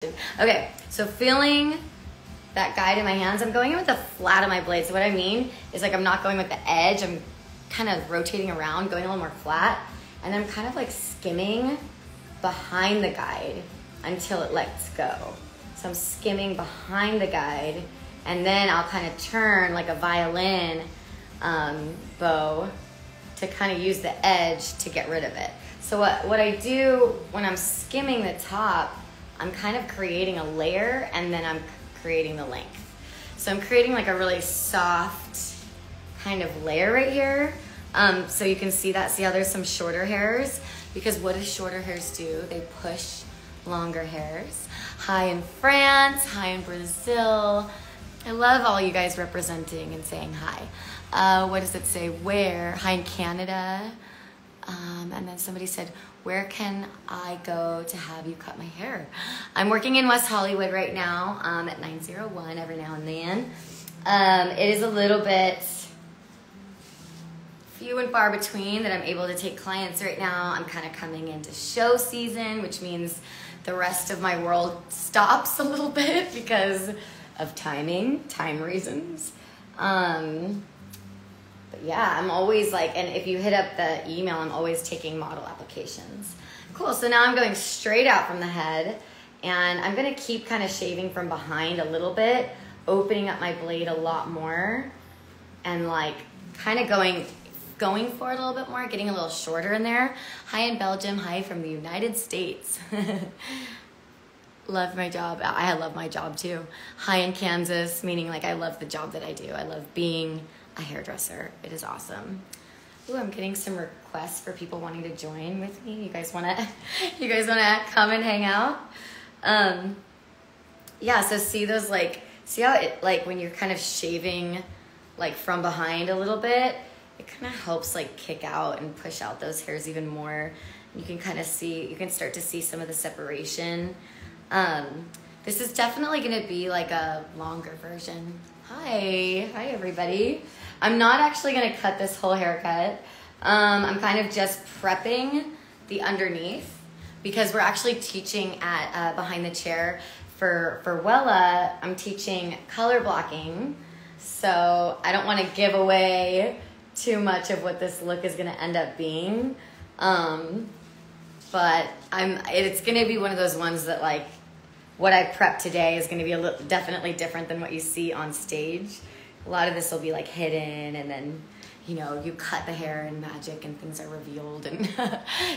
Okay, so feeling that guide in my hands, I'm going in with the flat of my blade. So what I mean is like I'm not going with the edge, I'm kind of rotating around, going a little more flat, and then I'm kind of like skimming behind the guide until it lets go. So I'm skimming behind the guide, and then I'll kind of turn like a violin bow to kind of use the edge to get rid of it. So what I do when I'm skimming the top, I'm kind of creating a layer and then I'm creating the length. So I'm creating like a really soft kind of layer right here. So you can see that, see how there's some shorter hairs? Because what do shorter hairs do? They push longer hairs. Hi in France, hi in Brazil. I love all you guys representing and saying hi. What does it say? Where? Hi in Canada. And then somebody said, where can I go to have you cut my hair? I'm working in West Hollywood right now at 901 every now and then. It is a little bit few and far between that I'm able to take clients right now. I'm kind of coming into show season, which means the rest of my world stops a little bit because of time reasons. But yeah, I'm always like, and if you hit up the email, I'm always taking model applications. Cool, so now I'm going straight out from the head, and I'm gonna keep kind of shaving from behind a little bit, opening up my blade a lot more, and like kind of going for it a little bit more, getting a little shorter in there. Hi in Belgium, hi from the United States. Love my job. I love my job too. Hi in Kansas, meaning like I love the job that I do. I love being a hairdresser. It is awesome. Ooh, I'm getting some requests for people wanting to join with me. You guys wanna come and hang out? Yeah, so see those see how it, like when you're kind of shaving like from behind a little bit, it kind of helps like kick out and push out those hairs even more. You can kind of see, you can start to see some of the separation. This is definitely gonna be like a longer version. Hi everybody. I'm not actually gonna cut this whole haircut. I'm kind of just prepping the underneath because we're actually teaching at behind the chair for Wella. I'm teaching color blocking, so I don't want to give away too much of what this look is gonna end up being. But it's gonna be one of those ones that like what I prepped today is gonna be definitely different than what you see on stage. A lot of this will be like hidden, and then, you know, you cut the hair and magic and things are revealed, and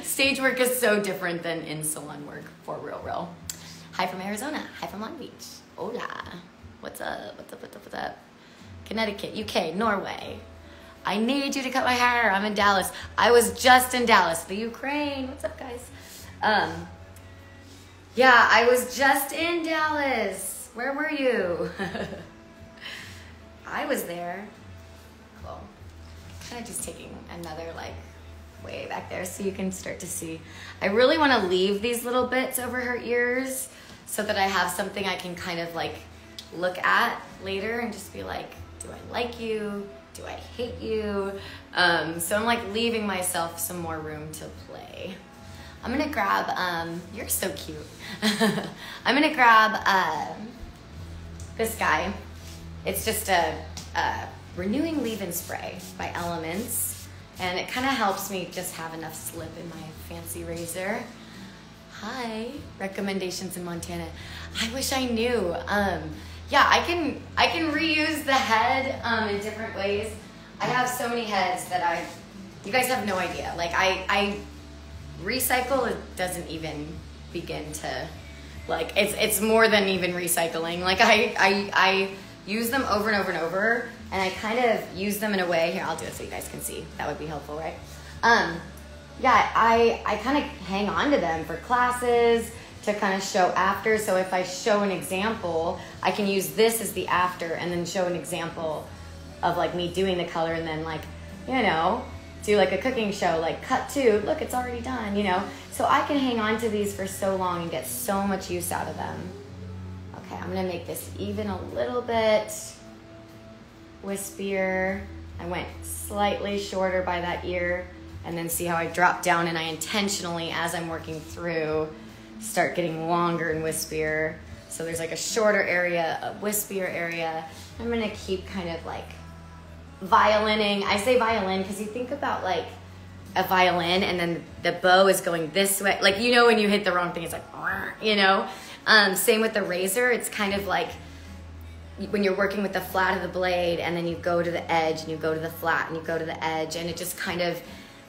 stage work is so different than in salon work, for real. Hi from Arizona, hi from Long Beach. Hola, what's up? Connecticut, UK, Norway. I need you to cut my hair, I'm in Dallas. I was just in Dallas, the Ukraine. What's up, guys? Yeah, I was just in Dallas. Where were you? I was there. Cool. Kind of just taking another like way back there so you can start to see. I really want to leave these little bits over her ears so that I have something I can kind of like look at later and just be like, do I like you? Do I hate you? So I'm like leaving myself some more room to play. I'm gonna grab, you're so cute. I'm gonna grab this guy. It's just a Renewing Leave-In Spray by Elements. And it kind of helps me just have enough slip in my fancy razor. Hi, recommendations in Montana. I wish I knew. Yeah, I can reuse the head in different ways. I have so many heads that you guys have no idea. Like I recycle, it doesn't even begin to, like it's more than even recycling. Like I use them over and over and over, and I kind of use them in a way, here I'll do it so you guys can see, that would be helpful, right? Yeah, I kind of hang on to them for classes to kind of show after. So if I show an example, I can use this as the after and then show an example of like me doing the color, and then like, you know, do like a cooking show, like cut to, look, it's already done, you know? So I can hang on to these for so long and get so much use out of them. Okay, I'm gonna make this even a little bit wispier. I went slightly shorter by that ear, and then see how I drop down, and I intentionally, as I'm working through, start getting longer and wispier. So there's like a shorter area, a wispier area. I'm gonna keep kind of like violining. I say violin because you think about like a violin and then the bow is going this way. Like, you know, when you hit the wrong thing, it's like, you know? Same with the razor. It's kind of like when you're working with the flat of the blade and then you go to the edge and you go to the flat and you go to the edge, and it just kind of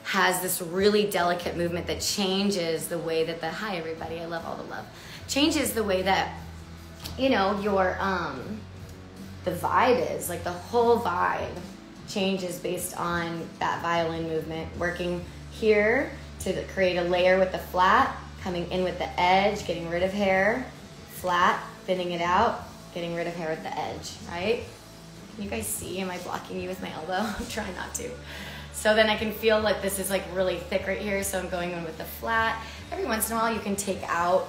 has this really delicate movement that changes the way that hi everybody, I love all the love. Changes the way that, you know, your, the vibe is, like the whole vibe changes based on that violin movement. Working here to create a layer with the flat, coming in with the edge, getting rid of hair, flat, thinning it out, getting rid of hair at the edge, right? Can you guys see? Am I blocking you with my elbow? I'm trying not to. So then I can feel like this is like really thick right here, so I'm going in with the flat. Every once in a while you can take out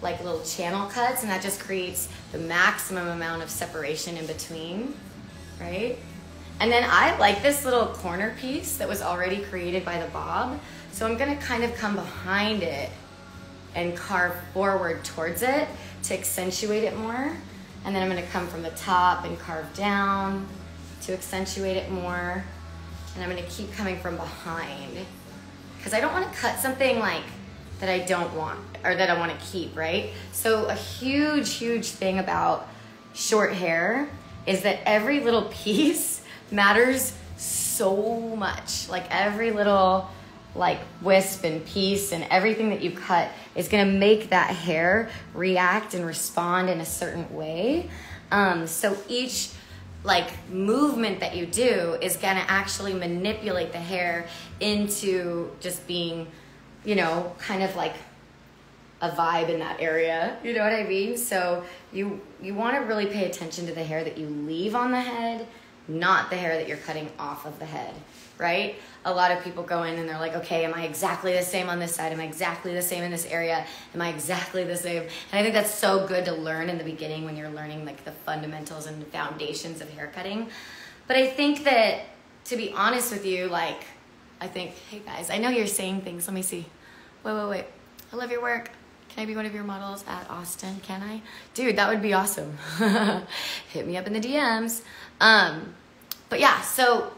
like little channel cuts, and that just creates the maximum amount of separation in between, right? And then I like this little corner piece that was already created by the bob. So I'm gonna kind of come behind it and carve forward towards it to accentuate it more. And then I'm gonna come from the top and carve down to accentuate it more. And I'm gonna keep coming from behind because I don't wanna cut something like that I don't want or that I wanna keep, right? So a huge, huge thing about short hair is that every little piece matters so much. Like every little like wisp and piece and everything that you cut is gonna make that hair react and respond in a certain way. So each like movement that you do is gonna actually manipulate the hair into just being, you know, kind of like a vibe in that area, you know what I mean? So you wanna really pay attention to the hair that you leave on the head, not the hair that you're cutting off of the head, right? A lot of people go in and they're like, okay, am I exactly the same on this side? Am I exactly the same in this area? Am I exactly the same? And I think that's so good to learn in the beginning when you're learning like the fundamentals and the foundations of hair cutting. But I think that, to be honest with you, like, I think, hey guys, I know you're saying things. Let me see. Wait. I love your work. Can I be one of your models at Austin? Can I? Dude, that would be awesome. Hit me up in the DMs. But yeah, so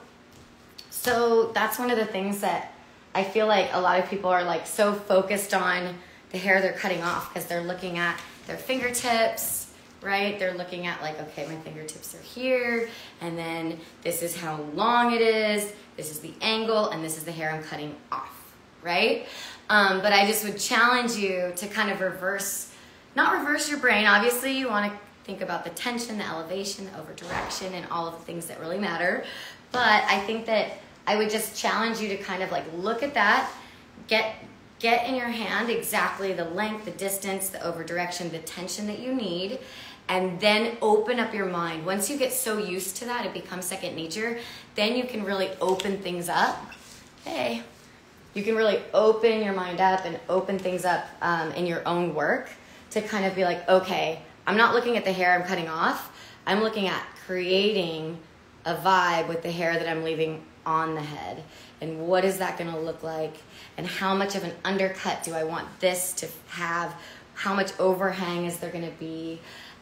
that's one of the things that I feel like a lot of people are like so focused on the hair they're cutting off because they're looking at their fingertips, right? They're looking at like, okay, my fingertips are here, and then this is how long it is, this is the angle, and this is the hair I'm cutting off, right? But I just would challenge you to kind of not reverse your brain. Obviously you want to think about the tension, the elevation, the over direction, and all of the things that really matter. But I think that I would just challenge you to kind of like look at that, get in your hand exactly the length, the distance, the over direction, the tension that you need, and then open up your mind. Once you get so used to that, it becomes second nature, then you can really open things up. Hey, you can really open your mind up and open things up in your own work to kind of be like, okay, I'm not looking at the hair I'm cutting off. I'm looking at creating a vibe with the hair that I'm leaving on the head. And what is that gonna look like? And how much of an undercut do I want this to have? How much overhang is there gonna be?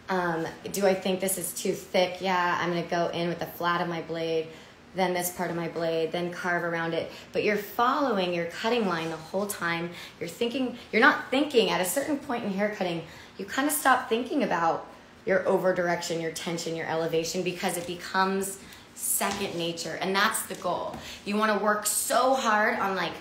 Do I think this is too thick? Yeah, I'm gonna go in with the flat of my blade, then this part of my blade, then carve around it. But you're following your cutting line the whole time. You're not thinking at a certain point in hair cutting, you kind of stop thinking about your over direction, your tension, your elevation, because it becomes second nature. And that's the goal. You want to work so hard on like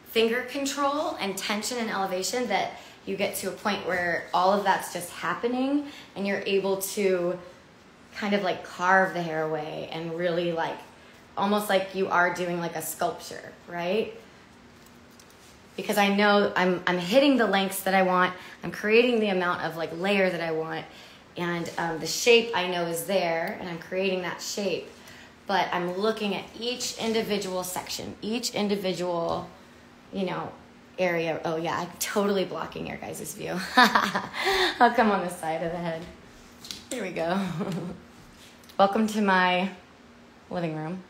finger control and tension and elevation that you get to a point where all of that's just happening and you're able to kind of like carve the hair away and really like almost like you are doing like a sculpture, right? Because I know I'm hitting the lengths that I want, I'm creating the amount of like layer that I want, and the shape I know is there, and I'm creating that shape, but I'm looking at each individual section, each individual, you know, area. Oh yeah, I'm totally blocking your guys' view. I'll come on the side of the head. Here we go. Welcome to my living room.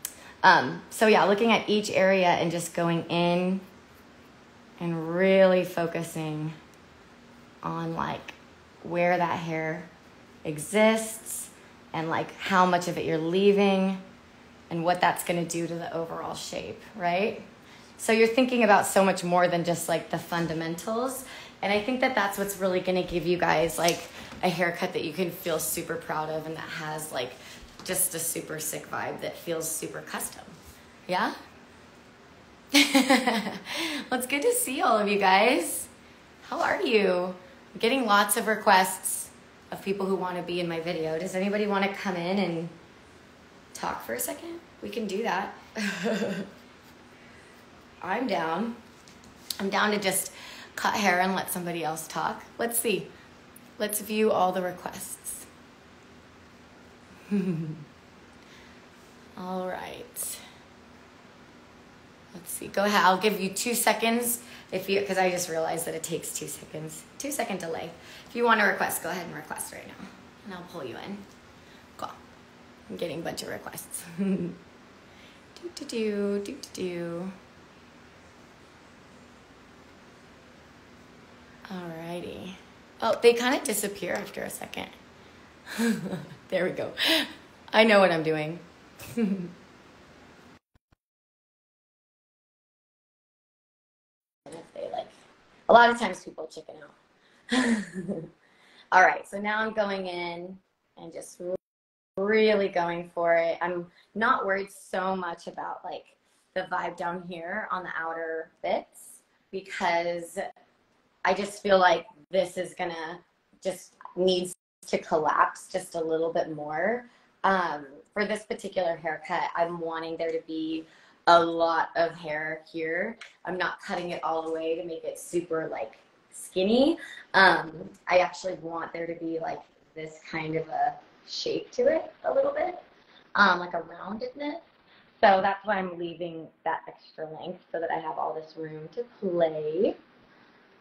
So yeah, looking at each area and just going in and really focusing on like where that hair exists and like how much of it you're leaving and what that's going to do to the overall shape, right? So you're thinking about so much more than just like the fundamentals. And I think that that's what's really going to give you guys like a haircut that you can feel super proud of and that has like just a super sick vibe that feels super custom. Yeah? Well, it's good to see all of you guys. How are you? I'm getting lots of requests of people who want to be in my video. Does anybody want to come in and talk for a second? We can do that. I'm down. I'm down to just cut hair and let somebody else talk. Let's see. Let's view all the requests. All right. Let's see. Go ahead. I'll give you 2 seconds because I just realized that it takes 2 seconds. 2-second delay. If you want to request, go ahead and request right now. And I'll pull you in. Cool. I'm getting a bunch of requests. Do. Alrighty. Oh, they kind of disappear after a second. There we go. I know what I'm doing. A lot of times people chicken out. All right, so now I'm going in and just really going for it. I'm not worried so much about like the vibe down here on the outer bits because I just feel like this is gonna just needs to collapse just a little bit more. For this particular haircut, I'm wanting there to be a lot of hair here. I'm not cutting it all the way to make it super like skinny. I actually want there to be like this kind of a shape to it a little bit, like a roundedness. So that's why I'm leaving that extra length so that I have all this room to play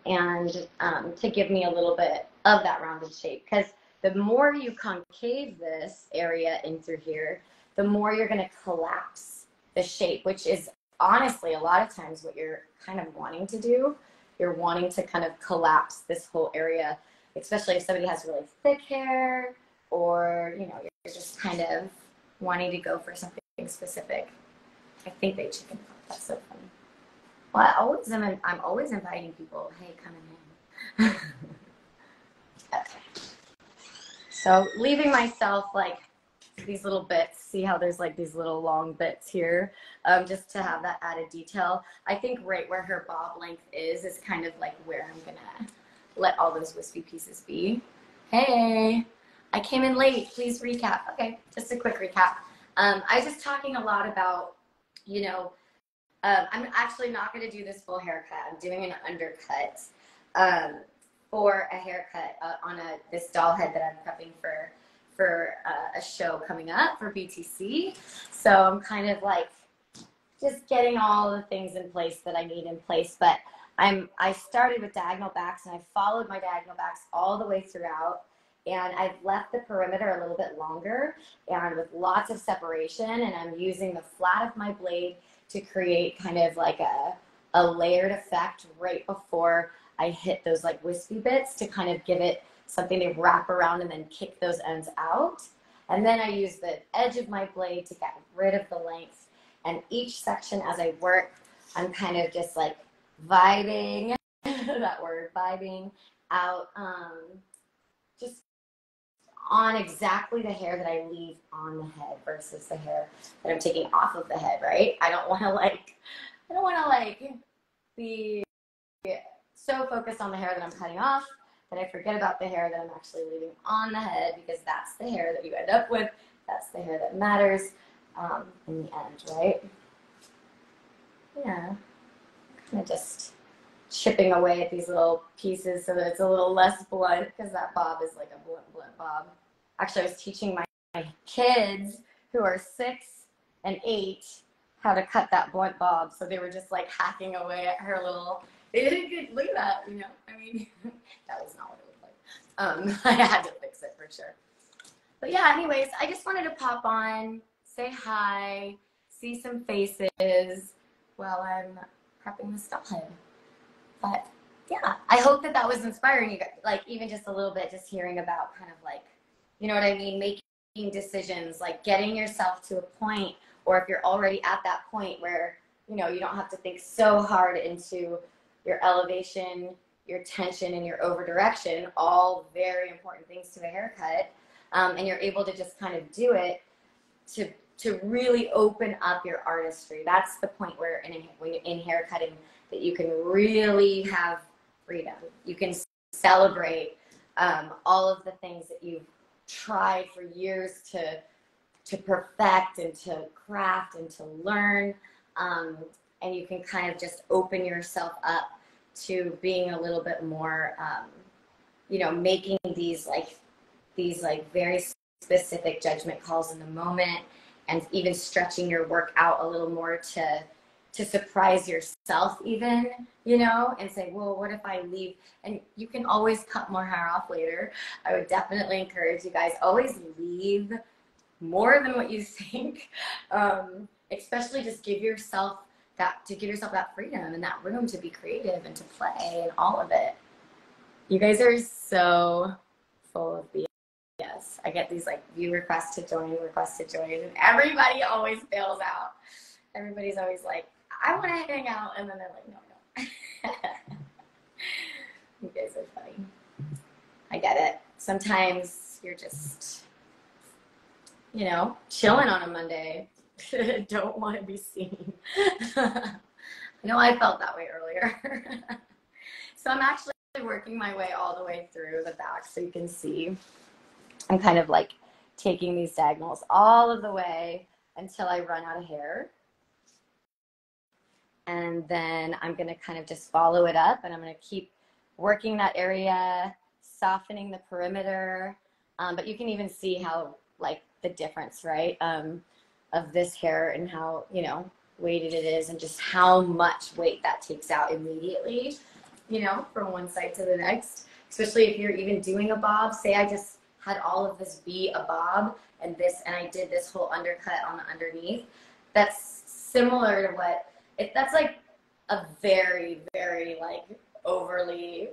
and to give me a little bit of that rounded shape. Because the more you concave this area in through here, the more you're going to collapse the shape, which is honestly a lot of times what you're kind of wanting to do. You're wanting to kind of collapse this whole area, especially if somebody has really thick hair or, you know, you're just kind of wanting to go for something specific. I think they chicken. That's so funny. Well, I'm always inviting people, hey, come in. Okay. So leaving myself like these little bits, see how there's like these little long bits here, just to have that added detail. I think right where her bob length is kind of like where I'm gonna let all those wispy pieces be. Hey, I came in late, please recap. Okay, just a quick recap. I was just talking a lot about, you know, I'm actually not gonna do this full haircut. I'm doing an undercut for a haircut on this doll head that I'm prepping for a show coming up for BTC. So I'm kind of like just getting all the things in place that I need in place. But I started with diagonal backs and I followed my diagonal backs all the way throughout. And I've left the perimeter a little bit longer and with lots of separation. And I'm using the flat of my blade to create kind of like a layered effect right before I hit those like wispy bits to kind of give it something to wrap around and then kick those ends out. And then I use the edge of my blade to get rid of the length. And each section as I work, I'm kind of just like vibing, that word, vibing out, just on exactly the hair that I leave on the head versus the hair that I'm taking off of the head, right? I don't want to like be so focused on the hair that I'm cutting off that I forget about the hair that I'm actually leaving on the head, because that's the hair that you end up with. That's the hair that matters in the end, right? Yeah, kind of just chipping away at these little pieces so that it's a little less blunt, because that bob is like a blunt bob. Actually, I was teaching my kids who are 6 and 8 how to cut that blunt bob, so they were just like hacking away at her little. They did good. Look at that, you know. I mean, that was not what it looked like. I had to fix it for sure. But yeah, anyways, I just wanted to pop on, say hi, see some faces while I'm prepping the doll head. But yeah, I hope that that was inspiring you guys, like even just a little bit, just hearing about kind of like, you know what I mean, making decisions, like getting yourself to a point, or if you're already at that point where, you know, you don't have to think so hard into your elevation, your tension, and your over direction, all very important things to a haircut, and you're able to just kind of do it to really open up your artistry. That's the point where when you're in haircutting, that you can really have freedom. You can celebrate all of the things that you've tried for years to perfect and to craft and to learn, and you can kind of just open yourself up to being a little bit more, you know, making these very specific judgment calls in the moment, and even stretching your work out a little more to surprise yourself even, you know, and say, well, what if I leave? And you can always cut more hair off later. I would definitely encourage you guys, always leave more than what you think. Especially just give yourself that freedom and that room to be creative and to play and all of it. You guys are so full of BS. Yes, I get these like view requests to join, and everybody always bails out. Everybody's always like, I want to hang out, and then they're like, no. You guys are funny. I get it. Sometimes you're just, you know, chilling on a Monday. Don't want to be seen. I know I felt that way earlier. So I'm actually working my way all the way through the back so you can see. I'm kind of like taking these diagonals all of the way until I run out of hair. And then I'm going to kind of just follow it up, and I'm going to keep working that area, softening the perimeter. But you can even see how, like, the difference, right, of this hair and how, you know, weighted it is, and just how much weight that takes out immediately, you know, from one side to the next. Especially if you're even doing a bob. Say I just had all of this be a bob, and I did this whole undercut on the underneath. That's similar to what, that's like a very, very like overly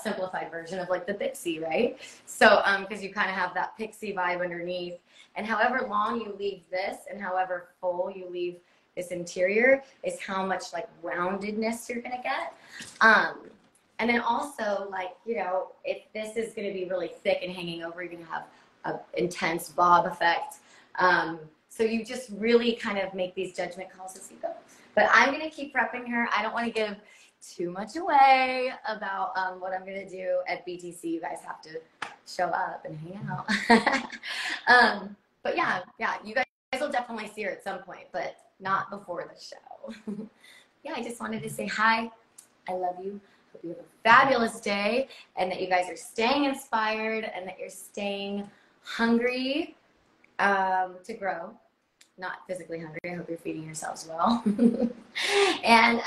simplified version of like the Pixie, right? So, because you kind of have that Pixie vibe underneath, and however long you leave this and however full you leave this interior is how much like roundedness you're gonna get. And then also, like, you know, if this is going to be really thick and hanging over, you're going to have an intense bob effect. So you just really kind of make these judgment calls as you go. But I'm going to keep prepping her. I don't want to give too much away about what I'm going to do at BTC. You guys have to show up and hang out. But yeah, you guys will definitely see her at some point, but not before the show. Yeah, I just wanted to say hi. I love you. Hope you have a fabulous day, and that you guys are staying inspired, and that you're staying hungry to grow. Not physically hungry. I hope you're feeding yourselves well. And